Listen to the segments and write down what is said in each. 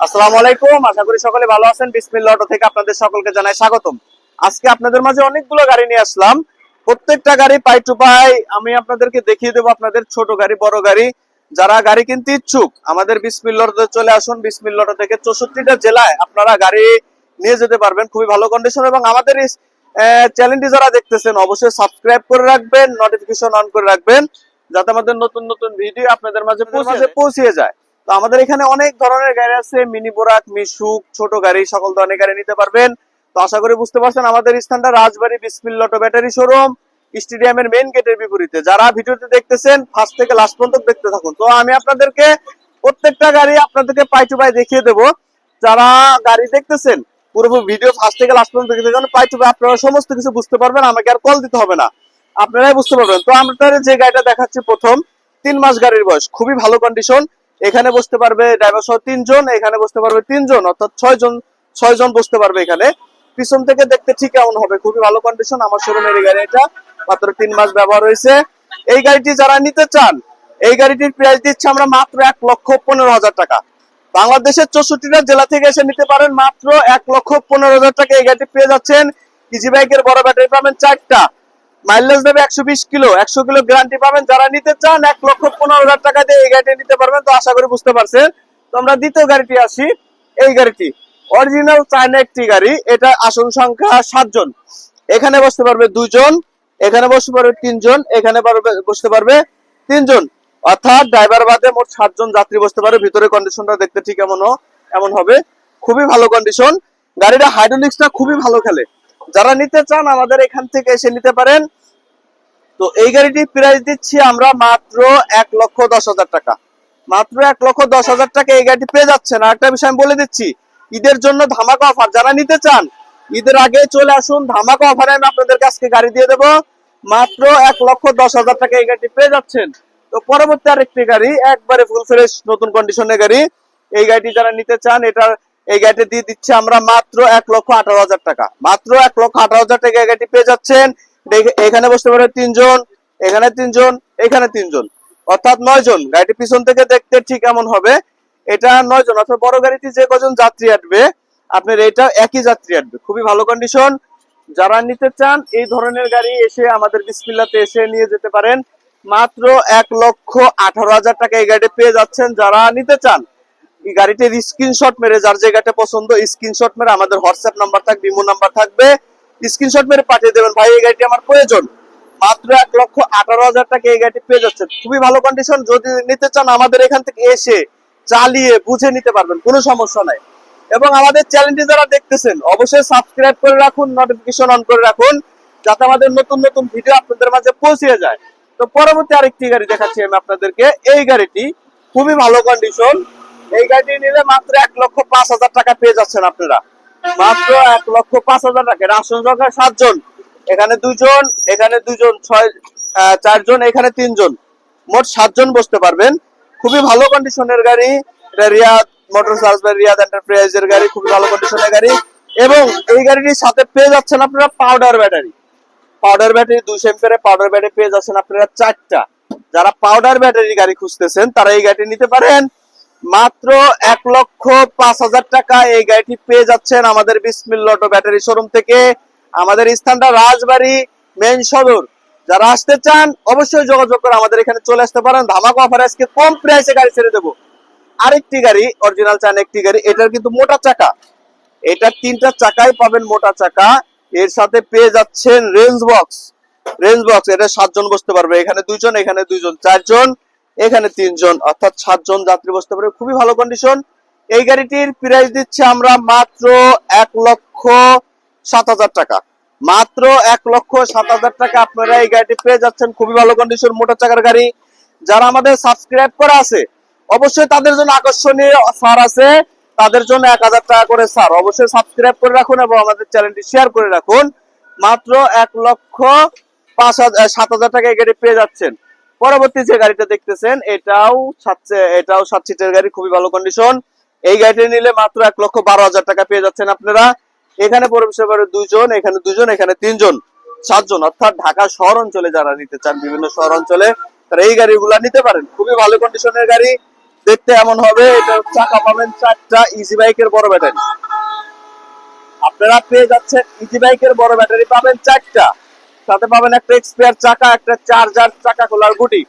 আসসালামু আলাইকুম, আশা করি সকলে ভালো আছেন। বিসমিল্লাহ অটো থেকে আপনাদের সকলকে জানাই স্বাগতম। আজকে আপনাদের মাঝে অনেকগুলো গাড়ি নিয়ে আসলাম। প্রত্যেকটা গাড়ি পাই টু পাই আমি আপনাদেরকে দেখিয়ে দেবো। আপনাদের ছোট গাড়ি, বড় গাড়ি, যারা গাড়ি কিনতে ইচ্ছুক আমাদের বিসমিল্লাহ অটোতে চলে আসুন। বিসমিল্লাহ অটো থেকে 64টা জেলায় আপনারা গাড়ি নিয়ে যেতে পারবেন খুবই ভালো কন্ডিশন। এবং আমাদের এই চ্যানেলটি যারা দেখতেছেন অবশ্যই সাবস্ক্রাইব করে রাখবেন, নোটিফিকেশন অন করে রাখবেন, যাতে আমাদের নতুন নতুন ভিডিও আপনাদের মাঝে পৌঁছে যায়। তো আমাদের এখানে অনেক ধরনের গাড়ি আছে, মিনি বোরাক, মিশুক, ছোট গাড়ি, সকল ধরনের গাড়ি নিতে পারবেন। তো আশা করি বুঝতে পারছেন আমাদের স্থানটা রাজবাড়ী বিসমিল্লাহ অটো ব্যাটারি শোরুম, স্টেডিয়ামের মেইন গেটের বিপরীতে। যারা ভিডিওতে দেখতেছেন ফার্স্ট থেকে লাস্ট পর্যন্ত দেখতে থাকুন। তো আমি আপনাদেরকে প্রত্যেকটা গাড়ি আপনাদেরকে পাই টু পাই দেখিয়ে দেবো। যারা গাড়ি দেখতেছেন পুরো ভিডিও ফার্স্ট থেকে লাস্ট পর্যন্ত দেখতে থাকুন, পাই টু পাই আপনারা সমস্ত কিছু বুঝতে পারবেন, আমাকে আর কল দিতে হবে না, আপনারাই বুঝতে পারবেন। তো আপনাদের যে গাড়িটা দেখাচ্ছি প্রথম, 3 মাস গাড়ির বয়স, খুবই ভালো কন্ডিশন। এখানে বসতে পারবে ড্রাইভার সহ 3 জন, এখানে বসতে পারবে 3 জন, অর্থাৎ 6 জন বসতে পারবে এখানে। পিছন থেকে দেখতে ঠিক এমন হবে, খুবই ভালো কন্ডিশন। আমার শোরুমের এই গাড়ি, এটা মাত্র 3 মাস ব্যবহার হয়েছে। এই গাড়িটি যারা নিতে চান, এই গাড়িটির প্রাইস দিচ্ছে আমরা মাত্র 1,15,000 টাকা। বাংলাদেশের 64টা জেলা থেকে এসে নিতে পারেন মাত্র 1,15,000 টাকা। এই গাড়িটি পেয়ে যাচ্ছেন ইজি বাইকের বড় ব্যাটারি পাবেন 4টা, মাইলেজ দেবে 120 কিলো, 100 কিলো গ্যারান্টি পাবেন। যারা নিতে চান 1,15,000 টাকা দিয়ে এই গাড়িটি নিতে পারবেন। তো আশা করি বুঝতে পারছেন। তো আমরা দ্বিতীয় গাড়িটি আসি। এই গাড়িটি অরিজিনাল চায়না একটি গাড়ি, এটা আসন সংখ্যা 7 জন, এখানে বসতে পারবে 2 জন, এখানে বসতে পারবে 3 জন, এখানে বসতে পারবে 3 জন, অর্থাৎ ড্রাইভার বাদে মোট 7 জন যাত্রী বসতে পারে। ভিতরে কন্ডিশনটা দেখতে ঠিক এমন হবে, খুবই ভালো কন্ডিশন। গাড়িটা হাইড্রোলিক্সটা খুবই ভালো খেলে। যারা নিতে চান আমাদের এখান থেকে এসে নিতে পারেন। তো এই গাড়িটির প্রাইস দিচ্ছি আমরা মাত্র 1,10,000 টাকা। মাত্র 1,10,000 টাকা এই গাড়িটি পেয়ে যাচ্ছেন। আর একটা বিষয় আমি বলে দিচ্ছি, ঈদের জন্য ধামাকা অফার। যারা নিতে চান ঈদের আগে চলে আসুন, ধামাকা অফারে আমি আপনাদের কাছে গাড়ি দিয়ে দেবো। মাত্র 1,10,000 টাকা এই গাড়িটি পেয়ে যাচ্ছেন। তো পরবর্তী আরেকটি গাড়ি, একবারে ফুল ফ্রেশ নতুন কন্ডিশনের গাড়ি। এই গাড়িটি যারা নিতে চান, এই গাড়িটি দিয়ে দিচ্ছি আমরা মাত্র 1,18,000 টাকা। মাত্র 1,18,000 টাকা এই গাড়িটি পেয়ে যাচ্ছেন। এখানে বসতে পারে 3 জন, এখানে 3 জন, এখানে 3 জন, অর্থাৎ 9 জন। গাড়িটি পিছন থেকে দেখতে ঠিক এমন হবে, এটা 9 জন, অর্থাৎ বড় গাড়িতে যে কজন যাত্রী আসবে আপনার এটা একই যাত্রী আসবে, খুবই ভালো কন্ডিশন। যারা নিতে চান এই ধরনের গাড়ি এসে আমাদের বিসমিল্লাতে এসে নিয়ে যেতে পারেন। মাত্র 1,18,000 টাকা এই গাড়িটি পেয়ে যাচ্ছেন। যারা নিতে চান এই গাড়িটির স্ক্রিনশট মেরে, যার যে গাড়িটা পছন্দ স্ক্রিনশট মেরে আমাদের হোয়াটসঅ্যাপ নাম্বার থাকবে, ইমো নাম্বার থাকবে, স্ক্রিনশট মেরে পাঠিয়ে দেবেন, ভাই এই গাড়িটি আমার প্রয়োজন। মাত্র 1,18,000 টাকা এই গাড়িটি পেয়ে যাচ্ছেন, খুবই ভালো কন্ডিশন। যদি নিতে চান আমাদের এখান থেকে এসে চালিয়ে বুঝে নিতে পারবেন, কোনো সমস্যা নাই। এবং আমাদের চ্যানেলটি যারা দেখতেছেন অবশ্যই সাবস্ক্রাইব করে রাখুন, নোটিফিকেশন অন করে রাখুন, যাতে আমাদের নতুন নতুন ভিডিও আপনাদের মাঝে পৌঁছে যায়। তো পরবর্তী আরেকটি গাড়ি দেখাচ্ছি আমি আপনাদেরকে। এই গাড়িটি খুবই ভালো কন্ডিশন। এই গাড়িটি নিলে মাত্র 1,05,000 টাকা পেয়ে যাচ্ছেন আপনারা। মাত্র 1,05,000 টাকা। আসন সংখ্যা 7 জন, এখানে 2 জন, এখানে 2 জন, 4 জন, এখানে 3 জন, মোট 7 জন বসতে পারবেন। খুবই ভালো কন্ডিশনের গাড়ি। এটা রিয়াদ মোটরস, রিয়াদ এন্টারপ্রাইজের গাড়ি, খুবই ভালো কন্ডিশনের গাড়ি। এবং এই গাড়িটির সাথে পেয়ে যাচ্ছেন আপনারা পাউডার ব্যাটারি। পাউডার ব্যাটারি 200 এম্পিয়ারের পাউডার ব্যাটারি পেয়ে যাচ্ছেন আপনারা 4টা। যারা পাউডার ব্যাটারি গাড়ি খুঁজতেছেন তারা এই গাড়িটি নিতে পারেন। মাত্র 1,05,000 টাকা এই গাড়িটি পেয়ে যাচ্ছেন আমাদের বিসমিল্লাহ অটো ব্যাটারি শোরুম থেকে। আমাদের স্থানটা রাজবাড়ী মেইন সদর। যারা আসতে চান অবশ্যই যোগাযোগ করে আমাদের এখানে চলে আসতে পারেন। ধামাকা অফারে আজকে কম প্রাইসে গাড়ি ছেড়ে দেবো। আরেকটি গাড়ি অরিজিনাল চায়না একটি গাড়ি, এটার কিন্তু মোটা চাকা, এটা 3টা চাকাই পাবেন মোটা চাকা। এর সাথে পেয়ে যাচ্ছেন রেঞ্জ বক্স। এটা 7 জন বসতে পারবে, এখানে 2 জন, এখানে 2 জন, 4 জন, এখানে 3 জন, অর্থাৎ 7 জন যাত্রী বসতে পারবে, খুবই ভালো কন্ডিশন। এই গাড়িটির প্রাইস দিচ্ছি আমরা মাত্র 1,07,000 টাকা। মাত্র 1,07,000 টাকা আপনারা এই গাড়িটি পেয়ে যাচ্ছেন, খুবই ভালো কন্ডিশন মোটর চাকার গাড়ি। যারা আমাদের সাবস্ক্রাইব করা আছে অবশ্যই তাদের জন্য আকর্ষণীয় ছাড় আছে, তাদের জন্য 1,000 টাকা করে ছাড়। অবশ্যই সাবস্ক্রাইব করে রাখুন এবং আমাদের চ্যানেলটি শেয়ার করে রাখুন। মাত্র 1,07,000 টাকা এই গাড়ি পেয়ে যাচ্ছেন। পরবর্তী যে গাড়িটা দেখতেছেন এটাও 7 সিটের গাড়ি, খুবই ভালো কন্ডিশন। এই গাড়িটি নিলে মাত্র 1,12,000 টাকা পেয়ে যাচ্ছেন আপনারা। এখানে প্রবেশ করে 2 জন, এখানে 2 জন, এখানে 3 জন, 7 জন, অর্থাৎ ঢাকা শহর অঞ্চলে যারা নিতে চান, বিভিন্ন শহর অঞ্চলে তারা এই গাড়িগুলা নিতে পারেন। খুবই ভালো কন্ডিশনের গাড়ি। দেখতে এমন হবে। এটা চাকা পাবেন 4টা, ইজি বাইকের বড় ব্যাটারি আপনারা পেয়ে যাচ্ছেন। ইজি বাইকের বড় ব্যাটারি পাবেন 4টা, সাথে পাবেন একটা এক্সপায়ার চাকা, একটা চার্জার, চাকা খোলার গুটি।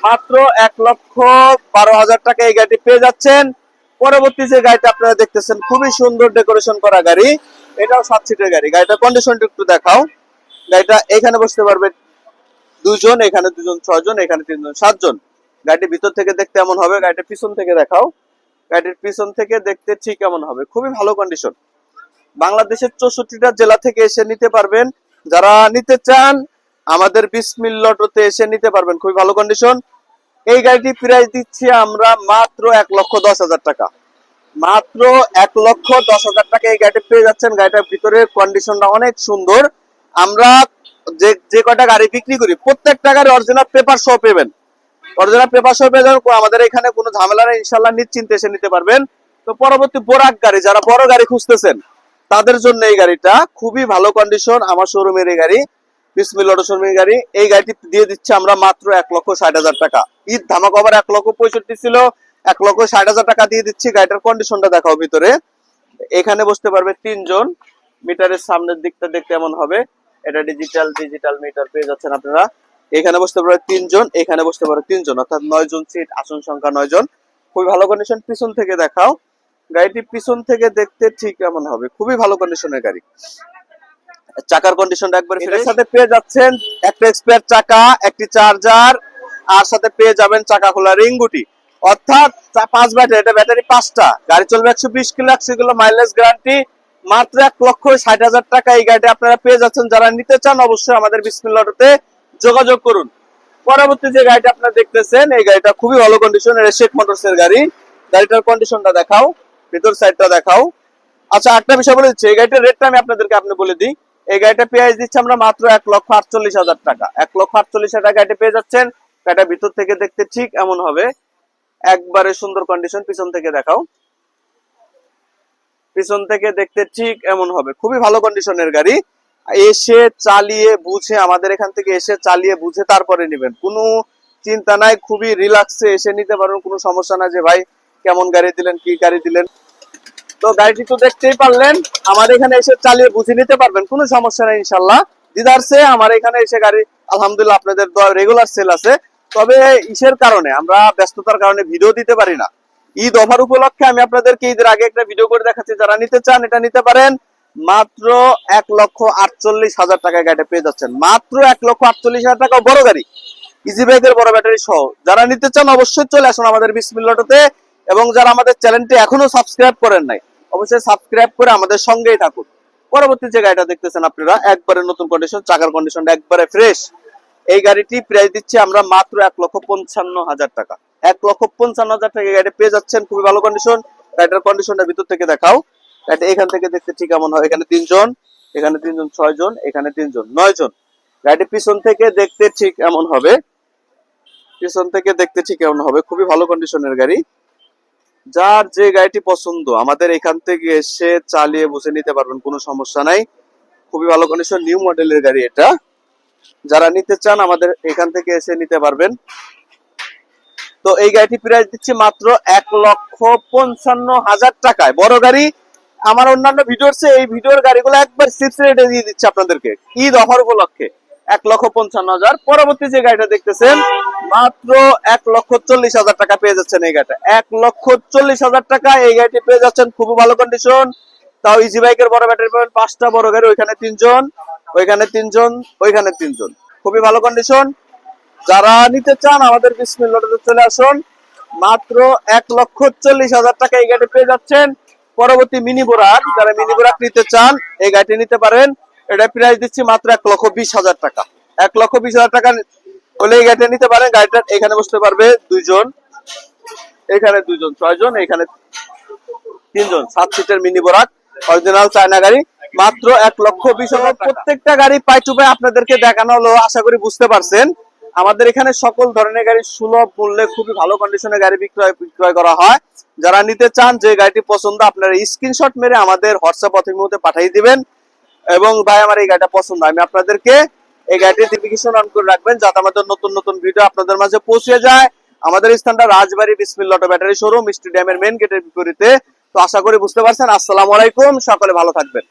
মাত্র 1,12,000 টাকা এই গাড়িটি পেয়ে যাচ্ছেন। পরবর্তী যে গাড়িটা আপনারা দেখতেছেন খুবই সুন্দর ডেকোরেশন করা গাড়ি, এটাও 7 সিটের গাড়ি। গাড়িটার কন্ডিশনটা একটু দেখাও। গাড়িটা এখানে বসতে পারবে 2 জন, এখানে 2 জন 6 জন, এখানে 3 জন 7 জন। গাড়িটি ভিতর থেকে দেখতে এমন হবে। গাড়িটা পিছন থেকে দেখাও। গাড়ির পিছন থেকে দেখতে ঠিক এমন হবে, খুবই ভালো কন্ডিশন। বাংলাদেশের 64টা জেলা থেকে এসে নিতে পারবেন। যারা নিতে চান আমাদের বিসমিল্লাহ অটোতে এসে নিতে পারবেন, খুবই ভালো কন্ডিশন। এই গাড়িটি প্রাইস দিচ্ছি আমরা মাত্র 1,10,000 টাকা। মাত্র 1,10,000 টাকা এই গাড়িটি পেয়ে যাচ্ছেন। গাড়িটার ভিতরের কন্ডিশনটা অনেক সুন্দর। আমরা যে কটা গাড়ি বিক্রি করি প্রত্যেকটা গাড়ি অরিজিনাল পেপার সহ পেবেন। অরিজিনাল পেপার সহ পেয়ে যাবেন। আমাদের এখানে কোনো ঝামেলা নেই, ইনশাল্লাহ নিশ্চিন্তে এসে নিতে পারবেন। তো পরবর্তী বোরাক গাড়ি, যারা বড় গাড়ি খুঁজতেছেন তাদের জন্য এই গাড়িটা খুবই ভালো কন্ডিশন। আমার শোরুমের এই গাড়ি, বিসমিল্লাহ অটো শোরুমের গাড়ি। এই গাড়িটি দিয়ে দিচ্ছি আমরা মাত্র 1,60,000 টাকা। ঈদ ধামাকা অফার 1,65,000 ছিল, 1,60,000 টাকা দিয়ে দিচ্ছি। গাড়িটার কন্ডিশনটা দেখাও ভিতরে। এখানে বসতে পারবে 3 জন। মিটারের সামনের দিকটা দেখতে এমন হবে। এটা ডিজিটাল মিটার পেয়ে যাচ্ছেন আপনারা। এখানে বসতে পারবে 3 জন, এখানে বসতে পারবে 3 জন, অর্থাৎ 9 জন সিট, আসন সংখ্যা 9 জন। খুবই ভালো কন্ডিশন। পিছন থেকে দেখাও। গাড়িটি পিছন থেকে দেখতে ঠিক এমন হবে, খুবই ভালো কন্ডিশনের গাড়ি। চাকার কন্ডিশনটা একবার ফ্রেশ। সাথে পেয়ে যাচ্ছেন একটা এক্সপায়ার চাকা, একটি চার্জার, আর সাথে পেয়ে যাবেন চাকা খোলা রিং গুটি, অর্থাৎ 5 ব্যাটারি। এটা ব্যাটারি 5টা। গাড়ি চলবে 120 কিলো, 100 কিলো মাইলেজ গ্যারান্টি। মাত্র 1,60,000 টাকা এই গাড়িটি আপনারা পেয়ে যাচ্ছেন। যারা নিতে চান অবশ্যই আমাদের বিসমিল্লাহ অটোতে যোগাযোগ করুন। পরবর্তী যে গাড়িটা আপনারা দেখতেছেন এই গাড়িটা খুবই ভালো কন্ডিশন। এটা শেখ মোটরস এর গাড়ি। গাড়িটার কন্ডিশনটা দেখাও, ভিতর সাইডটা দেখাও। আচ্ছা, একটা বিষয় বলে দিচ্ছি, এই গাড়িটার রেটটা আমি আপনাদেরকে বলে দিই। এই গাড়িটা পেয়ে দিচ্ছি আমরা মাত্র 1,48,000 টাকা। 1,48,000 টাকা গাড়িটা পেয়ে যাচ্ছেন। গাড়িটা ভিতর থেকে দেখতে ঠিক এমন হবে, একবারে সুন্দর কন্ডিশন। পিছন থেকে দেখাও। পিছন থেকে দেখতে ঠিক এমন হবে, খুবই ভালো কন্ডিশনের গাড়ি। এসে চালিয়ে বুঝে, আমাদের এখান থেকে এসে চালিয়ে বুঝে তারপরে নেবেন, কোনো চিন্তা নাই। খুবই রিল্যাক্সে এসে নিতে পারবেন, কোনো সমস্যা না যে ভাই কেমন গাড়ি দিলেন, কি গাড়ি দিলেন। তো গাড়িটি তো দেখতেই পারলেন, আমার এখানে এসে চালিয়ে বুঝে নিতে পারবেন, কোনো সমস্যা নেই ইনশাল্লাহ। দিদারসে আমার এখানে এসে গাড়ি আলহামদুলিল্লাহ আপনাদের রেগুলার সেল আছে। তবে ইসের কারণে, আমরা ব্যস্ততার কারণে ভিডিও দিতে পারি না। ঈদ অফার উপলক্ষে আমি আপনাদেরকে ঈদের আগে একটা ভিডিও করে দেখাচ্ছি। যারা নিতে চান এটা নিতে পারেন। মাত্র 1,48,000 টাকায় গাড়িটা পেয়ে যাচ্ছেন। মাত্র 1,48,000 টাকা বড় গাড়ি, ইজি বাইকের বড় ব্যাটারি সহ। যারা নিতে চান অবশ্যই চলে আসুন আমাদের বিসমিল্লাহ অটোতে। এবং যারা আমাদের চ্যানেলটি এখনো সাবস্ক্রাইব করেন নাই অবশ্যই সাবস্ক্রাইব করে আমাদের সঙ্গেই থাকুন। পরবর্তী যে গাড়িটা দেখতেছেন আপনারা, একবারে নতুন কন্ডিশন, চাকার কন্ডিশনটা একবারে ফ্রেশ। এই গাড়িটি প্রাইস দিচ্ছি আমরা মাত্র 1,55,000 টাকা। 1,55,000 টাকা গাড়ি পেয়ে যাচ্ছেন, খুবই ভালো কন্ডিশন। গাড়িটার কন্ডিশনটা ভিতর থেকে দেখাও। গাড়িটা এখান থেকে দেখতে ঠিক এমন হয়। এখানে 3 জন, এখানে 3 জন 6 জন, এখানে 3 জন 9 জন। গাড়িটি পিছন থেকে দেখতে ঠিক এমন হবে। পিছন থেকে দেখতে ঠিক এমন হবে, খুবই ভালো কন্ডিশনের গাড়ি। যার যে গাড়িটি পছন্দ আমাদের এখান থেকে এসে চালিয়ে বসে নিতে পারবেন, কোনো সমস্যা নাই। খুবই ভালো কন্ডিশন, নিউ মডেলের গাড়ি এটা। যারা নিতে চান আমাদের এখান থেকে এসে নিতে পারবেন। তো এই গাড়িটি প্রাইস দিচ্ছি মাত্র 1,55,000 টাকায়, বড় গাড়ি। আমার অন্যান্য ভিডিওর চেয়ে এই ভিডিওর গাড়িগুলো একবার চিপস রেটে দিয়ে দিচ্ছে আপনাদেরকে ঈদ অফার উপলক্ষে, 1,55,000। পরবর্তী যে গাড়িটা দেখতেছেন মাত্র 1,40,000 টাকা পেয়ে যাচ্ছেন এই গাড়িটা। 1,40,000 টাকা এই গাড়িটি পেয়ে যাচ্ছেন, খুব ভালো কন্ডিশন। তাও ইজি বাইকের বড় ব্যাটারি পাবেন 5টা বড় গাড়ি, ওইখানে 3 জন, ওইখানে 3 জন, ওইখানে 3 জন, খুবই ভালো কন্ডিশন। যারা নিতে চান আমাদের বিসমিল্লাহ অটোতে চলে আসুন। মাত্র 1,40,000 টাকা এই গাড়ি পেয়ে যাচ্ছেন। পরবর্তী মিনি বোরাক, যারা মিনি বোরাক নিতে চান এই গাড়িটি নিতে পারেন। এটা প্রাইস দিচ্ছি মাত্র 1,20,000 টাকা। 1,20,000 টাকা হলে এই গাড়িটা নিতে পারেন। গাড়িটা এখানে বসতে পারবে 2 জন, এখানে 2 জন 6 জন, এখানে 3 জন, 7 সিটের মিনি বোরাক, অরিজিনাল চায়না গাড়ি। মাত্র 1,20,000। প্রত্যেকটা গাড়ি পাই টু পাই আপনাদেরকে দেখানো হলো, আশা করি বুঝতে পারছেন। আমাদের এখানে সকল ধরনের গাড়ি সুলভ মূল্যে খুবই ভালো কন্ডিশনের গাড়ি বিক্রয় করা হয়। যারা নিতে চান, যে গাড়িটি পছন্দ আপনারা স্ক্রিনশট মেরে আমাদের হোয়াটসঅ্যাপ অথবা পাঠিয়ে দিবেন। এবং ভাই আমার এই গাড়িটা পছন্দ, আমি আপনাদেরকে এই গাড়িটির নোটিফিকেশন অন করে রাখবেন যাতে আমাদের নতুন নতুন ভিডিও আপনাদের মাঝে পৌঁছে যায়। আমাদের স্থানটা রাজবাড়ী বিসমিল্লাহ অটো ব্যাটারি শোরুম, স্টেডিয়ামের মেইন গেটের বিপরীতে। তো আশা করি বুঝতে পারছেন। আসসালামু আলাইকুম, সকলে ভালো থাকবেন।